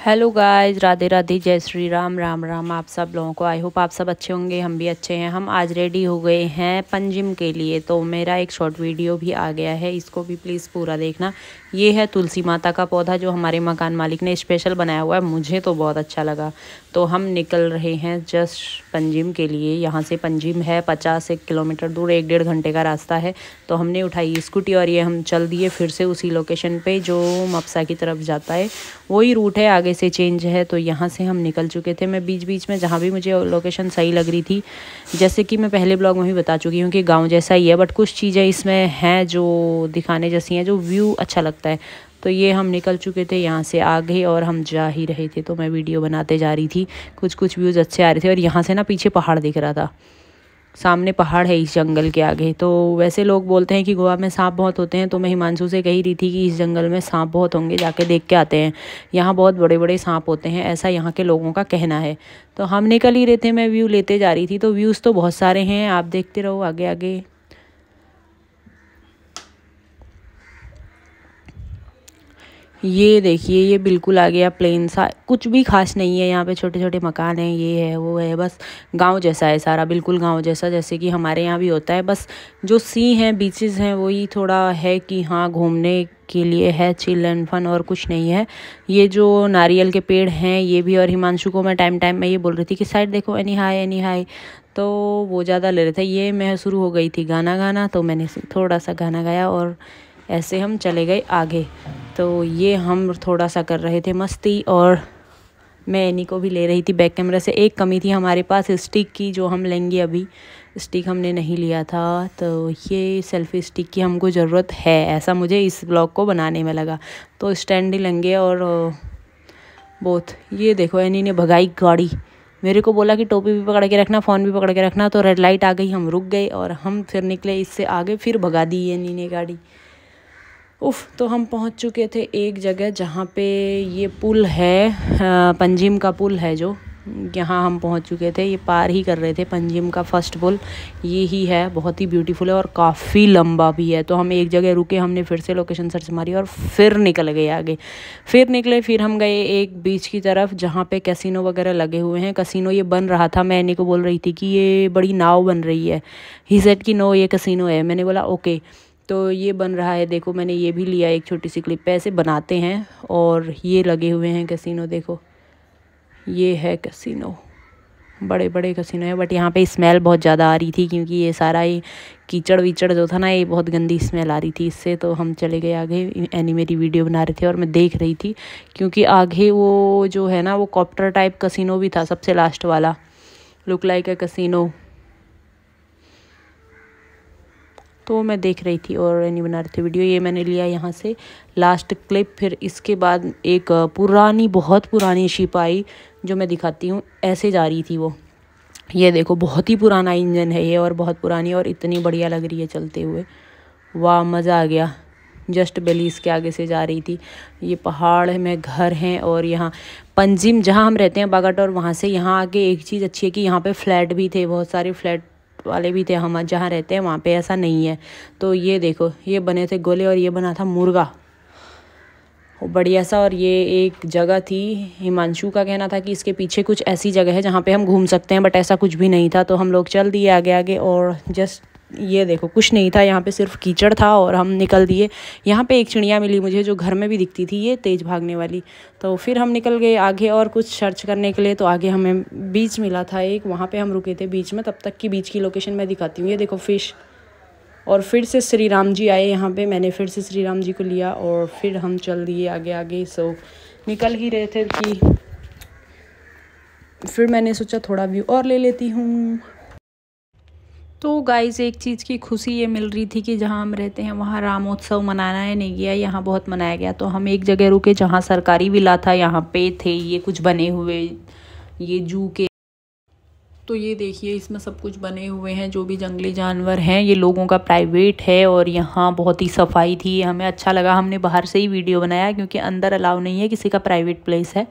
Hello guys, Radhe Radhe, जय श्री राम, राम राम। आप सब लोगों को आई होप आप सब अच्छे होंगे। हम भी अच्छे हैं। हम आज रेडी हो गए हैं पंजिम के लिए। तो मेरा एक शॉर्ट वीडियो भी आ गया है, इसको भी प्लीज़ पूरा देखना। ये है तुलसी माता का पौधा जो हमारे मकान मालिक ने स्पेशल बनाया हुआ है। मुझे तो बहुत अच्छा लगा। तो हम निकल रहे हैं जस्ट पंजिम के लिए। यहाँ से पंजिम है 50 किलोमीटर दूर, 1-1.5 घंटे का रास्ता है। तो हमने उठाई स्कूटी और ये हम चल दिए फिर से उसी लोकेशन पे जो मपसा की तरफ जाता है। वही रूट है, आगे से चेंज है। तो यहाँ से हम निकल चुके थे। मैं बीच बीच में जहाँ भी मुझे लोकेशन सही लग रही थी, जैसे कि मैं पहले ब्लॉग में भी बता चुकी हूँ कि गांव जैसा ही है, बट कुछ चीज़ें इसमें हैं जो दिखाने जैसी हैं, जो व्यू अच्छा लगता है। तो ये हम निकल चुके थे यहाँ से आगे और हम जा ही रहे थे। तो मैं वीडियो बनाते जा रही थी, कुछ व्यूज़ अच्छे आ रहे थे। और यहाँ से ना पीछे पहाड़ दिख रहा था, सामने पहाड़ है इस जंगल के आगे। तो वैसे लोग बोलते हैं कि गोवा में सांप बहुत होते हैं। तो मैं हिमांशु से कही रही थी कि इस जंगल में सांप बहुत होंगे, जाके देख के आते हैं। यहाँ बहुत बड़े बड़े सांप होते हैं, ऐसा यहाँ के लोगों का कहना है। तो हम निकल ही रहे थे, मैं व्यू लेते जा रही थी। तो व्यूज़ तो बहुत सारे हैं, आप देखते रहो आगे आगे। ये देखिए, ये बिल्कुल आ गया प्लेन सा, कुछ भी खास नहीं है। यहाँ पे छोटे छोटे मकान हैं, ये है वो है, बस गांव जैसा है सारा, बिल्कुल गांव जैसा, जैसे कि हमारे यहाँ भी होता है। बस जो सी हैं, बीचेस हैं, वही थोड़ा है कि हाँ घूमने के लिए है, चिल एंड फन, और कुछ नहीं है। ये जो नारियल के पेड़ हैं ये भी, और हिमांशु को मैं टाइम टाइम में ये बोल रही थी कि साइड देखो, एनी हाई। तो वो ज़्यादा ले रहे थे। ये मैं शुरू हो गई थी गाना गाना, तो मैंने थोड़ा सा गाना गाया और ऐसे हम चले गए आगे। तो ये हम थोड़ा सा कर रहे थे मस्ती, और मैं एनी को भी ले रही थी बैक कैमरा से। एक कमी थी हमारे पास स्टिक की, जो हम लेंगे अभी। स्टिक हमने नहीं लिया था, तो ये सेल्फी स्टिक की हमको ज़रूरत है, ऐसा मुझे इस ब्लॉग को बनाने में लगा। तो स्टैंड ही लेंगे। और बहुत, ये देखो एनी ने भगाई गाड़ी। मेरे को बोला कि टोपी भी पकड़ के रखना, फ़ोन भी पकड़ के रखना। तो रेड लाइट आ गई, हम रुक गए और हम फिर निकले इससे आगे, फिर भगा दी एनी ने गाड़ी। उफ़, तो हम पहुंच चुके थे एक जगह जहाँ पे ये पुल है, पंजिम का पुल है जो, यहाँ हम पहुंच चुके थे। ये पार ही कर रहे थे पंजिम का फर्स्ट पुल, ये ही है। बहुत ही ब्यूटीफुल है और काफ़ी लंबा भी है। तो हम एक जगह रुके, हमने फिर से लोकेशन सर्च मारी और फिर निकल गए आगे। फिर निकले, फिर हम गए एक बीच की तरफ जहाँ पे कैसीनो वगैरह लगे हुए हैं। कैसीनो ये बन रहा था, मैं इन्हीं को बोल रही थी कि ये बड़ी नाव बन रही है। ही सेड कि नो, ये कैसीनो है। मैंने बोला ओके। तो ये बन रहा है, देखो मैंने ये भी लिया एक छोटी सी क्लिप पे, ऐसे बनाते हैं। और ये लगे हुए हैं कैसीनो, देखो ये है कैसीनो, बड़े बड़े कैसीनो है। बट यहाँ पे स्मेल बहुत ज़्यादा आ रही थी, क्योंकि ये सारा ये कीचड़ वीचड़ जो था ना, ये बहुत गंदी स्मेल आ रही थी इससे। तो हम चले गए आगे। एनी मेरी वीडियो बना रहे थे और मैं देख रही थी, क्योंकि आगे वो जो है ना, वो कॉप्टर टाइप कैसीनो भी था, सबसे लास्ट वाला, लुक लाइक ए कैसीनो। तो मैं देख रही थी और नहीं बना रही थी वीडियो। ये मैंने लिया यहाँ से लास्ट क्लिप। फिर इसके बाद एक पुरानी, बहुत पुरानी शिप आई, जो मैं दिखाती हूँ। ऐसे जा रही थी वो, ये देखो बहुत ही पुराना इंजन है ये, और बहुत पुरानी, और इतनी बढ़िया लग रही है चलते हुए। वाह, मज़ा आ गया। जस्ट बेलीज के आगे से जा रही थी। ये पहाड़ में घर हैं, और यहाँ पंजिम जहाँ हम रहते हैं बागाट, और वहाँ से यहाँ आगे एक चीज़ अच्छी है कि यहाँ पे फ्लैट भी थे, बहुत सारे फ्लैट वाले भी थे। हम जहाँ रहते हैं वहाँ पे ऐसा नहीं है। तो ये देखो, ये बने थे गोले, और ये बना था मुर्गा, बढ़िया सा। और ये एक जगह थी, हिमांशु का कहना था कि इसके पीछे कुछ ऐसी जगह है जहाँ पे हम घूम सकते हैं, बट ऐसा कुछ भी नहीं था। तो हम लोग चल दिए आगे आगे, और जस्ट ये देखो कुछ नहीं था यहाँ पे, सिर्फ कीचड़ था, और हम निकल दिए। यहाँ पे एक चिड़िया मिली मुझे, जो घर में भी दिखती थी, ये तेज़ भागने वाली। तो फिर हम निकल गए आगे और कुछ सर्च करने के लिए। तो आगे हमें बीच मिला था एक, वहाँ पे हम रुके थे बीच में। तब तक की बीच की लोकेशन मैं दिखाती हूँ। ये देखो फिश, और फिर से श्री राम जी आए यहाँ पे। मैंने फिर से श्री राम जी को लिया, और फिर हम चल दिए आगे आगे। सो निकल ही रहे थे कि फिर मैंने सोचा थोड़ा व्यू और ले लेती हूँ। तो गाइस, एक चीज़ की खुशी ये मिल रही थी कि जहाँ हम रहते हैं वहाँ रामोत्सव मनाना है नहीं गया, यहाँ बहुत मनाया गया। तो हम एक जगह रुके जहाँ सरकारी विला था, यहाँ पे थे ये कुछ बने हुए, ये जू के। तो ये देखिए, इसमें सब कुछ बने हुए हैं, जो भी जंगली जानवर हैं, ये लोगों का प्राइवेट है। और यहाँ बहुत ही सफाई थी, हमें अच्छा लगा। हमने बाहर से ही वीडियो बनाया, क्योंकि अंदर अलाउ नहीं है, किसी का प्राइवेट प्लेस है।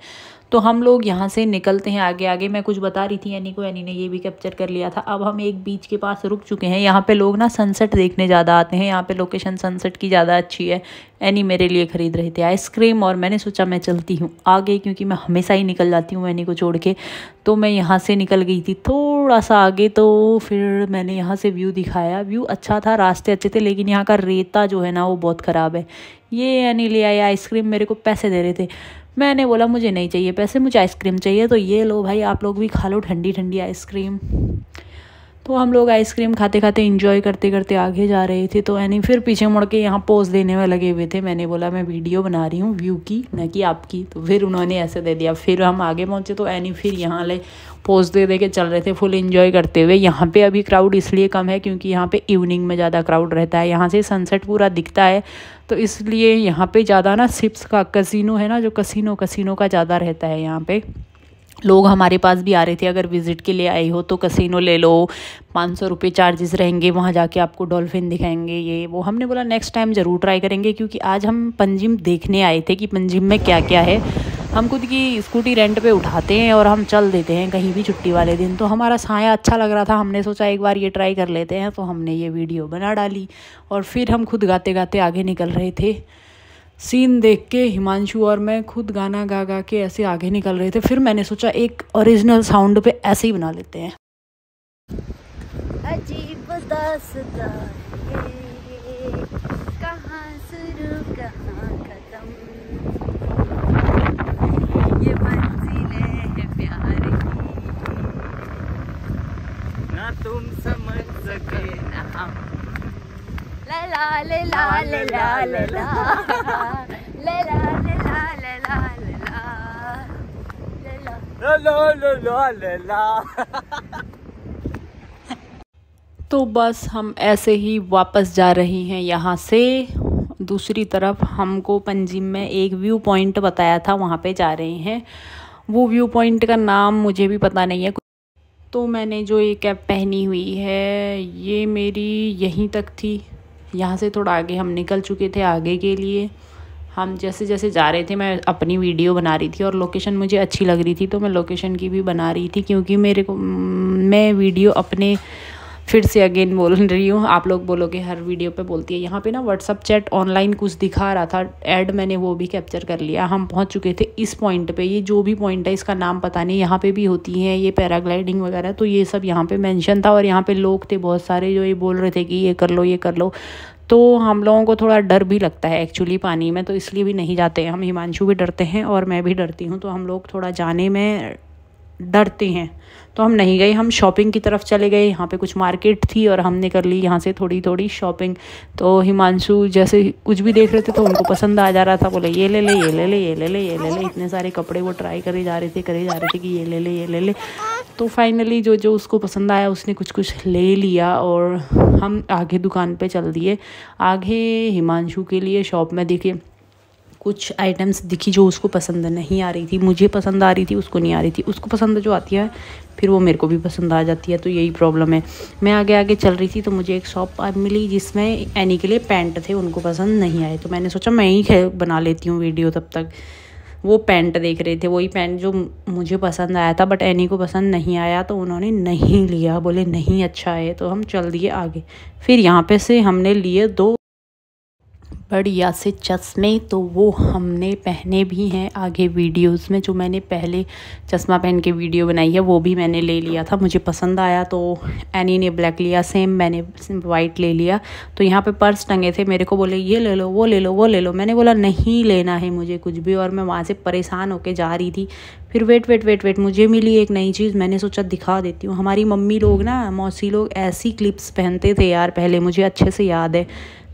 तो हम लोग यहाँ से निकलते हैं आगे आगे। मैं कुछ बता रही थी एनी को, एनी ने ये भी कैप्चर कर लिया था। अब हम एक बीच के पास रुक चुके हैं। यहाँ पे लोग ना सनसेट देखने ज़्यादा आते हैं, यहाँ पे लोकेशन सनसेट की ज़्यादा अच्छी है। एनी मेरे लिए ख़रीद रहे थे आइसक्रीम और मैंने सोचा मैं चलती हूँ आगे, क्योंकि मैं हमेशा ही निकल जाती हूँ एनी को छोड़ के। तो मैं यहाँ से निकल गई थी थोड़ा सा आगे, तो फिर मैंने यहाँ से व्यू दिखाया। व्यू अच्छा था, रास्ते अच्छे थे, लेकिन यहाँ का रेता जो है ना वो बहुत ख़राब है। ये एनी ले आया आइसक्रीम, मेरे को पैसे दे रहे थे। मैंने बोला मुझे नहीं चाहिए पैसे, मुझे आइसक्रीम चाहिए। तो ये लो भाई, आप लोग भी खा लो ठंडी ठंडी आइसक्रीम। तो हम लोग आइसक्रीम खाते खाते इंजॉय करते करते आगे जा रहे थे। तो यानी फिर पीछे मुड़ के यहाँ पोज देने में लगे हुए थे। मैंने बोला मैं वीडियो बना रही हूँ व्यू की, न कि आपकी। तो फिर उन्होंने ऐसे दे दिया। फिर हम आगे पहुँचे तो यानी फिर यहाँ ले पोज दे के चल रहे थे फुल इंजॉय करते हुए। यहाँ पे अभी क्राउड इसलिए कम है क्योंकि यहाँ पे इवनिंग में ज़्यादा क्राउड रहता है। यहाँ से सनसेट पूरा दिखता है, तो इसलिए यहाँ पे ज़्यादा ना सिप्स का कसिनो है ना, जो कसिनो का ज़्यादा रहता है। यहाँ पे लोग हमारे पास भी आ रहे थे, अगर विज़िट के लिए आई हो तो कसिनो ले लो, 500 रुपये चार्जेस रहेंगे, वहाँ जाके आपको डॉल्फिन दिखाएंगे ये वो। हमने बोला नेक्स्ट टाइम ज़रूर ट्राई करेंगे, क्योंकि आज हम पंजिम देखने आए थे कि पंजिम में क्या क्या है। हम खुद की स्कूटी रेंट पे उठाते हैं और हम चल देते हैं कहीं भी छुट्टी वाले दिन। तो हमारा साया अच्छा लग रहा था, हमने सोचा एक बार ये ट्राई कर लेते हैं। तो हमने ये वीडियो बना डाली और फिर हम खुद गाते गाते आगे निकल रहे थे। सीन देख के हिमांशु और मैं खुद गाना गा गा के ऐसे आगे निकल रहे थे। फिर मैंने सोचा एक ओरिजिनल साउंड पे ऐसे ही बना लेते हैं। अजीब दास्तां ये, कहाँ शुरू कहाँ खत्म, ये मंजिलें हैं प्यार की, ना तुम समझ सके ना हम। ला ला ले ला ले ला ले ला ले ला ले ला ले ला ले ला ले ला ले ला। तो बस हम ऐसे ही वापस जा रही हैं यहाँ से। दूसरी तरफ हमको पंजिम में एक व्यू पॉइंट बताया था, वहाँ पे जा रहे हैं। वो व्यू पॉइंट का नाम मुझे भी पता नहीं है। तो मैंने जो ये कैप पहनी हुई है ये मेरी यहीं तक थी। यहाँ से थोड़ा आगे हम निकल चुके थे आगे के लिए। हम जैसे जैसे जा रहे थे मैं अपनी वीडियो बना रही थी और लोकेशन मुझे अच्छी लग रही थी, तो मैं लोकेशन की भी बना रही थी। क्योंकि मैं वीडियो अपने, फिर से अगेन बोल रही हूँ, आप लोग बोलोगे हर वीडियो पे बोलती है। यहाँ पे ना व्हाट्सअप चैट ऑनलाइन कुछ दिखा रहा था ऐड, मैंने वो भी कैप्चर कर लिया। हम पहुँच चुके थे इस पॉइंट पे। ये जो भी पॉइंट है इसका नाम पता नहीं, यहाँ पे भी होती है ये पैराग्लाइडिंग वगैरह, तो ये सब यहाँ पे मेंशन था। और यहाँ पे लोग थे बहुत सारे जो ये बोल रहे थे कि ये कर लो ये कर लो। तो हम लोगों को थोड़ा डर भी लगता है एक्चुअली पानी में, तो इसलिए भी नहीं जाते हैं हम। हिमांशु भी डरते हैं और मैं भी डरती हूँ, तो हम लोग थोड़ा जाने में डरते हैं, तो हम नहीं गए। हम शॉपिंग की तरफ चले गए। यहाँ पे कुछ मार्केट थी और हमने कर ली यहाँ से थोड़ी थोड़ी शॉपिंग। तो हिमांशु जैसे कुछ भी देख रहे थे तो उनको पसंद आ जा रहा था, बोले ये ले ले ये ले ले ये ले ले ये ले ले। इतने सारे कपड़े वो ट्राई करे जा रहे थे कि ये ले ले ये ले ले। तो फाइनली जो जो उसको पसंद आया उसने कुछ कुछ ले लिया और हम आगे दुकान पे चल दिए। आगे हिमांशु के लिए शॉप में देखे कुछ आइटम्स दिखी जो उसको पसंद नहीं आ रही थी। मुझे पसंद आ रही थी, उसको नहीं आ रही थी। उसको पसंद जो आती है फिर वो मेरे को भी पसंद आ जाती है, तो यही प्रॉब्लम है। मैं आगे आगे चल रही थी तो मुझे एक शॉप मिली जिसमें एनी के लिए पैंट थे, उनको पसंद नहीं आए। तो मैंने सोचा मैं ही बना लेती हूँ वीडियो। तब तक वो पैंट देख रहे थे, वही पैंट जो मुझे पसंद आया था बट एनी को पसंद नहीं आया, तो उन्होंने नहीं लिया, बोले नहीं अच्छा है। तो हम चल दिए आगे। फिर यहाँ पे से हमने लिए 2 बढ़िया से चश्मे, तो वो हमने पहने भी हैं आगे वीडियोस में। जो मैंने पहले चश्मा पहन के वीडियो बनाई है वो भी मैंने ले लिया था, मुझे पसंद आया। तो एनी ने ब्लैक लिया, सेम मैंने वाइट ले लिया। तो यहाँ पे पर्स टंगे थे, मेरे को बोले ये ले लो वो ले लो वो ले लो। मैंने बोला नहीं लेना है मुझे कुछ भी, और मैं वहाँ से परेशान होके जा रही थी। फिर वेट मुझे मिली एक नई चीज़, मैंने सोचा दिखा देती हूँ। हमारी मम्मी लोग ना, मौसी लोग ऐसी क्लिप्स पहनते थे यार पहले, मुझे अच्छे से याद है।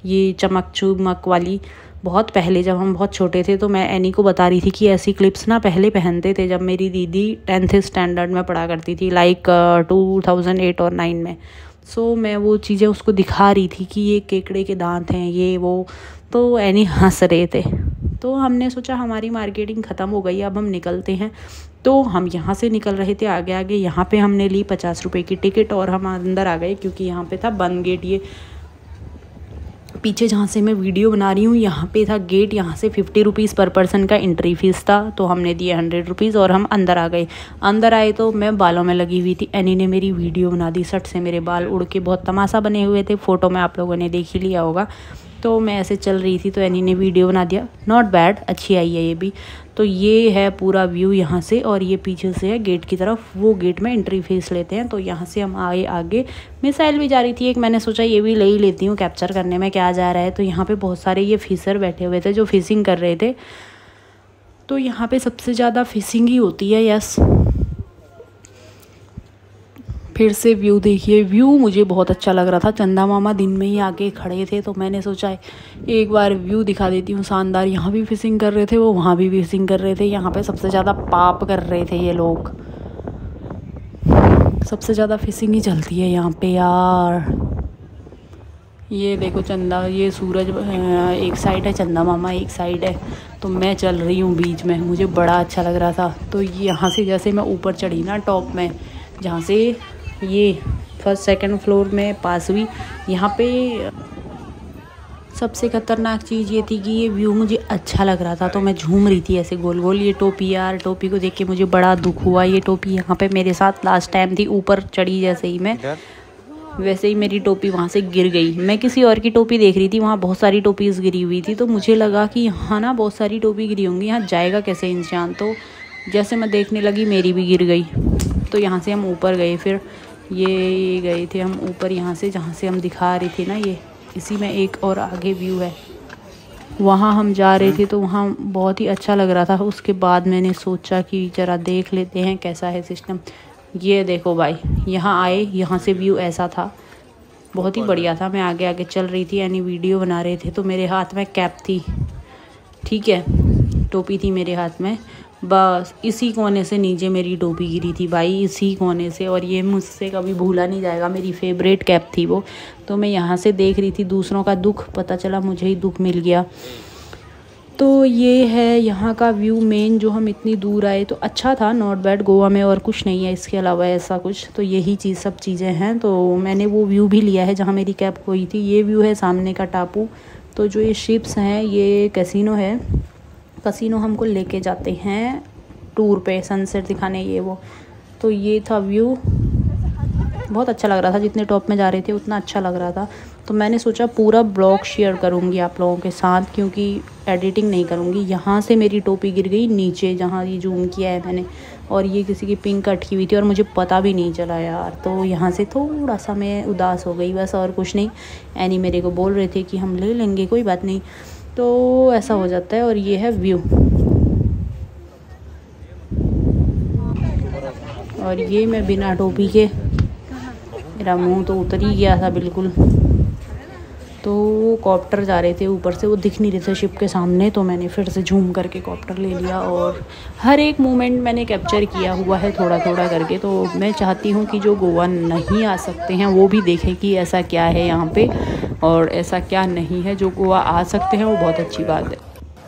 ये चमक चुमक वाली, बहुत पहले जब हम बहुत छोटे थे। तो मैं एनी को बता रही थी कि ऐसी क्लिप्स ना पहले पहनते थे जब मेरी दीदी 10th स्टैंडर्ड में पढ़ा करती थी, लाइक 2008 और 9 में। सो मैं वो चीज़ें उसको दिखा रही थी कि ये केकड़े के दांत हैं ये वो। तो एनी हंस रहे थे। तो हमने सोचा हमारी मार्केटिंग ख़त्म हो गई, अब हम निकलते हैं। तो हम यहाँ से निकल रहे थे आगे आगे। यहाँ पे हमने ली 50 रुपये की टिकट और हम अंदर आ गए, क्योंकि यहाँ पे था बंद गेट। ये पीछे जहाँ से मैं वीडियो बना रही हूँ यहाँ पे था गेट, यहाँ से 50 रुपीज़ पर पर्सन का एंट्री फीस था, तो हमने दिए 100 रुपीज़ और हम अंदर आ गए। अंदर आए तो मैं बालों में लगी हुई थी, एनी ने मेरी वीडियो बना दी, सट से मेरे बाल उड़ के बहुत तमाशा बने हुए थे, फ़ोटो में आप लोगों ने देख ही लिया होगा। तो मैं ऐसे चल रही थी तो एनी ने वीडियो बना दिया, नॉट बैड, अच्छी आई है ये भी। तो ये है पूरा व्यू यहाँ से, और ये पीछे से है गेट की तरफ, वो गेट में एंट्री फीस लेते हैं। तो यहाँ से हम आए आगे, मिसाइल भी जा रही थी एक, मैंने सोचा ये भी ले ही लेती हूँ कैप्चर करने में क्या जा रहा है। तो यहाँ पे बहुत सारे ये फिशर बैठे हुए थे जो फिशिंग कर रहे थे। तो यहाँ पे सबसे ज़्यादा फिशिंग ही होती है, यस। फिर से व्यू देखिए, व्यू मुझे बहुत अच्छा लग रहा था। चंदा मामा दिन में ही आके खड़े थे तो मैंने सोचा एक बार व्यू दिखा देती हूँ शानदार। यहाँ भी फिशिंग कर रहे थे वो, वहाँ भी फिशिंग कर रहे थे। यहाँ पे सबसे ज़्यादा पाप कर रहे थे ये लोग, सबसे ज़्यादा फिशिंग ही चलती है यहाँ पे यार। ये देखो चंदा, ये सूरज एक साइड है, चंदा मामा एक साइड है, तो मैं चल रही हूँ बीच में, मुझे बड़ा अच्छा लग रहा था। तो यहाँ से जैसे मैं ऊपर चढ़ी ना टॉप में, जहाँ से ये फर्स्ट सेकंड फ्लोर में पास हुई, यहाँ पे सबसे खतरनाक चीज़ ये थी कि ये व्यू मुझे अच्छा लग रहा था तो मैं झूम रही थी ऐसे गोल गोल। ये टोपी यार, टोपी को देख के मुझे बड़ा दुख हुआ। ये टोपी यहाँ पे मेरे साथ लास्ट टाइम थी, ऊपर चढ़ी जैसे ही मैं, वैसे ही मेरी टोपी वहाँ से गिर गई। मैं किसी और की टोपी देख रही थी, वहाँ बहुत सारी टोपीज़ गिरी हुई थी, तो मुझे लगा कि यहाँ ना बहुत सारी टोपी गिरी होंगी, यहाँ जाएगा कैसे इंसान। तो जैसे मैं देखने लगी मेरी भी गिर गई। तो यहाँ से हम ऊपर गए, फिर ये गए थे हम ऊपर, यहाँ से जहाँ से हम दिखा रही थी ना, ये इसी में एक और आगे व्यू है, वहाँ हम जा रहे थे तो वहाँ बहुत ही अच्छा लग रहा था। उसके बाद मैंने सोचा कि ज़रा देख लेते हैं कैसा है सिस्टम। ये देखो भाई, यहाँ आए, यहाँ से व्यू ऐसा था, बहुत ही बढ़िया था। मैं आगे आगे चल रही थी, यानी वीडियो बना रहे थे, तो मेरे हाथ में कैप थी, ठीक है, टोपी थी मेरे हाथ में, बस इसी कोने से नीचे मेरी टोपी गिरी थी भाई, इसी कोने से। और ये मुझसे कभी भूला नहीं जाएगा, मेरी फेवरेट कैप थी वो। तो मैं यहाँ से देख रही थी दूसरों का दुख, पता चला मुझे ही दुख मिल गया। तो ये है यहाँ का व्यू मेन, जो हम इतनी दूर आए तो अच्छा था, नॉट बैड। गोवा में और कुछ नहीं है इसके अलावा ऐसा कुछ, तो यही चीज़ सब चीज़ें हैं। तो मैंने वो व्यू भी लिया है जहाँ मेरी कैप खोई थी। ये व्यू है सामने का टापू। तो जो ये शिप्स हैं, ये कैसीनो है, कैसीनो हमको लेके जाते हैं टूर पे सनसेट दिखाने, ये वो। तो ये था व्यू, बहुत अच्छा लग रहा था, जितने टॉप में जा रहे थे उतना अच्छा लग रहा था। तो मैंने सोचा पूरा ब्लॉग शेयर करूँगी आप लोगों के साथ, क्योंकि एडिटिंग नहीं करूँगी। यहाँ से मेरी टोपी गिर गई नीचे, जहाँ ये जूम किया है मैंने, और ये किसी की पिंक अटकी हुई थी और मुझे पता भी नहीं चला यार। तो यहाँ से थोड़ा सा मैं उदास हो गई, बस और कुछ नहीं। एनी मेरे को बोल रहे थे कि हम ले लेंगे, कोई बात नहीं, तो ऐसा हो जाता है। और ये है व्यू, और ये मैं बिना टोपी के, मेरा मुंह तो उतर ही गया था बिल्कुल। तो कॉप्टर जा रहे थे ऊपर से, वो दिख नहीं रहे थे शिप के सामने, तो मैंने फिर से झूम करके कॉप्टर ले लिया और हर एक मोमेंट मैंने कैप्चर किया हुआ है थोड़ा थोड़ा करके। तो मैं चाहती हूँ कि जो गोवा नहीं आ सकते हैं वो भी देखें कि ऐसा क्या है यहाँ पे और ऐसा क्या नहीं है। जो गोवा आ सकते हैं वो बहुत अच्छी बात है।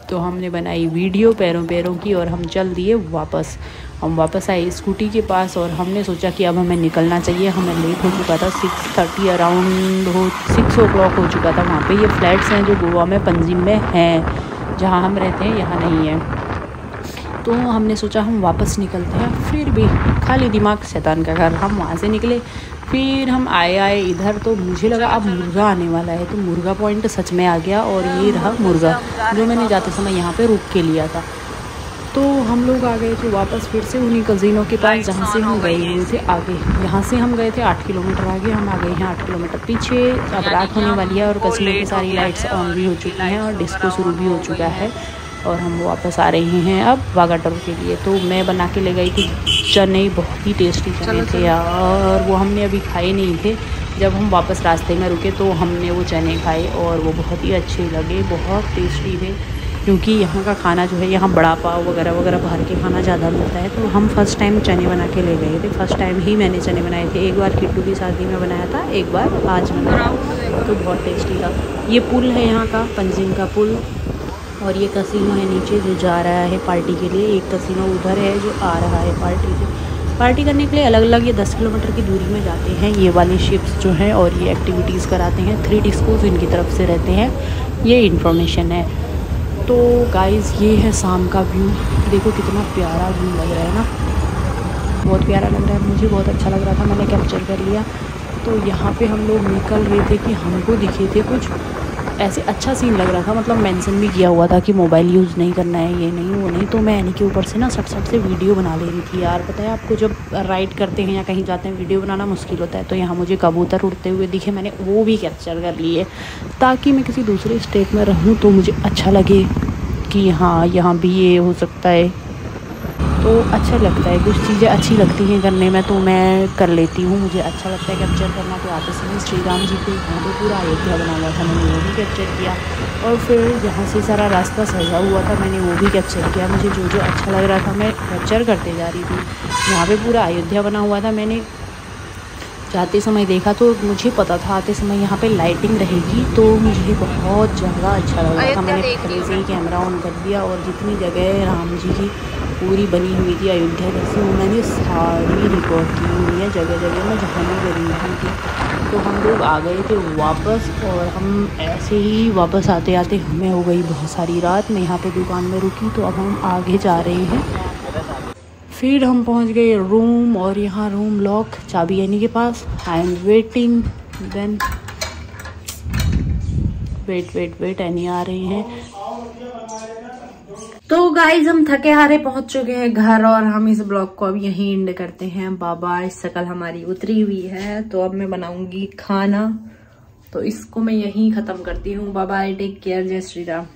तो हमने बनाई वीडियो पैरों पैरों की और हम चल दिए वापस। हम वापस आए स्कूटी के पास और हमने सोचा कि अब हमें निकलना चाहिए। हमें लेट हो चुका था, 6:30 अराउंड 6 o'clock हो चुका था। वहाँ पे ये फ्लैट्स हैं जो गोवा में पंजिम में हैं, जहाँ हम रहते हैं यहाँ नहीं है। तो हमने सोचा हम वापस निकलते हैं, फिर भी खाली दिमाग शैतान का घर। हम वहाँ से निकले, फिर हम आए इधर, तो मुझे लगा अब मुर्गा आने वाला है, तो मुर्गा पॉइंट सच में आ गया और ये रहा मुर्गा जो मैंने जाते समय यहाँ पे रुक के लिया था। तो हम लोग आ गए थे वापस फिर से उन्हीं कैसीनो के पास जहाँ से हम गए हुए थे आगे। यहाँ से हम गए थे 8 किलोमीटर आगे, हम आ गए हैं 8 किलोमीटर पीछे। अब रात होने वाली है और कैसीनो की सारी लाइट्स ऑन भी हो चुकी हैं और डिस्को शुरू भी हो चुका है और हम वापस आ रहे हैं अब वागाटोर के लिए। तो मैं बना के ले गई थी चने, बहुत ही टेस्टी चने थे यार, वो हमने अभी खाए नहीं थे। जब हम वापस रास्ते में रुके तो हमने वो चने खाए और वो बहुत ही अच्छे लगे, बहुत टेस्टी थे। क्योंकि यहाँ का खाना जो है, यहाँ बड़ा पाव वगैरह वगैरह बाहर के खाना ज़्यादा मिलता है। तो हम फर्स्ट टाइम चने बना के ले गए थे, फर्स्ट टाइम ही मैंने चने बनाए थे। एक बार किट्टू की शादी में बनाया था, एक बार आज बनाया, तो बहुत टेस्टी था। ये पुल है यहाँ का, पंजिम का पुल, और ये कैसीनो है नीचे जो जा रहा है पार्टी के लिए। एक कैसीनो उधर है जो आ रहा है पार्टी से। पार्टी करने के लिए अलग अलग ये 10 किलोमीटर की दूरी में जाते हैं ये वाले शिप्स जो हैं, और ये एक्टिविटीज़ कराते हैं। 3 डिस्कोज इनकी तरफ से रहते हैं, ये इन्फॉर्मेशन है। तो गाइस ये है शाम का व्यू, देखो कितना प्यारा व्यू लग रहा है ना, बहुत प्यारा लग रहा है, मुझे बहुत अच्छा लग रहा था, मैंने कैप्चर कर लिया। तो यहाँ पे हम लोग निकल रहे थे कि हमको दिखे थे कुछ ऐसे, अच्छा सीन लग रहा था, मतलब मेंशन भी किया हुआ था कि मोबाइल यूज़ नहीं करना है, ये नहीं वो नहीं। तो मैं यानी कि ऊपर से ना सट से वीडियो बना ले रही थी यार। पता है आपको, जब राइड करते हैं या कहीं जाते हैं वीडियो बनाना मुश्किल होता है। तो यहाँ मुझे कबूतर उड़ते हुए दिखे, मैंने वो भी कैप्चर कर लिए ताकि मैं किसी दूसरे स्टेट में रहूँ तो मुझे अच्छा लगे कि हाँ यहाँ भी ये हो सकता है। तो अच्छा लगता है, कुछ चीज़ें अच्छी लगती हैं करने में तो मैं कर लेती हूँ, मुझे अच्छा लगता है कैप्चर करना। तो आते समय श्री राम जी के यहाँ पे पूरा अयोध्या बना हुआ था, मैंने वो भी कैप्चर किया। और फिर यहाँ से सारा रास्ता सजा हुआ था, मैंने वो भी कैप्चर किया। मुझे जो जो अच्छा लग रहा था मैं कैप्चर करते जा रही थी। यहाँ पे पूरा अयोध्या बना हुआ था, मैंने जाते समय देखा तो मुझे पता था आते समय यहाँ पे लाइटिंग रहेगी, तो मुझे बहुत ज़्यादा अच्छा लग रहा था। मैंने पहले से ही कैमरा ऑन कर दिया और जितनी जगह राम जी की पूरी बनी हुई थी अयोध्या जैसी, वो मैंने सारी रिकॉर्ड की हुई है जगह जगह में जहाँ भी बनी हुई थी। तो हम लोग आ गए थे वापस, और हम ऐसे ही वापस आते आते हमें हो गई बहुत सारी रात। मैं यहाँ पे दुकान में रुकी, तो अब हम आगे जा रहे हैं। फिर हम पहुँच गए रूम, और यहाँ रूम लॉक, चाबी यानी के पास। I am waiting, then wait any आ रही हैं। तो गाइज हम थके हारे पहुंच चुके हैं घर, और हम इस ब्लॉग को अब यहीं एंड करते हैं। बाबा शकल हमारी उतरी हुई है, तो अब मैं बनाऊंगी खाना, तो इसको मैं यहीं ख़त्म करती हूँ। बाय बाय, टेक केयर, जय श्री राम।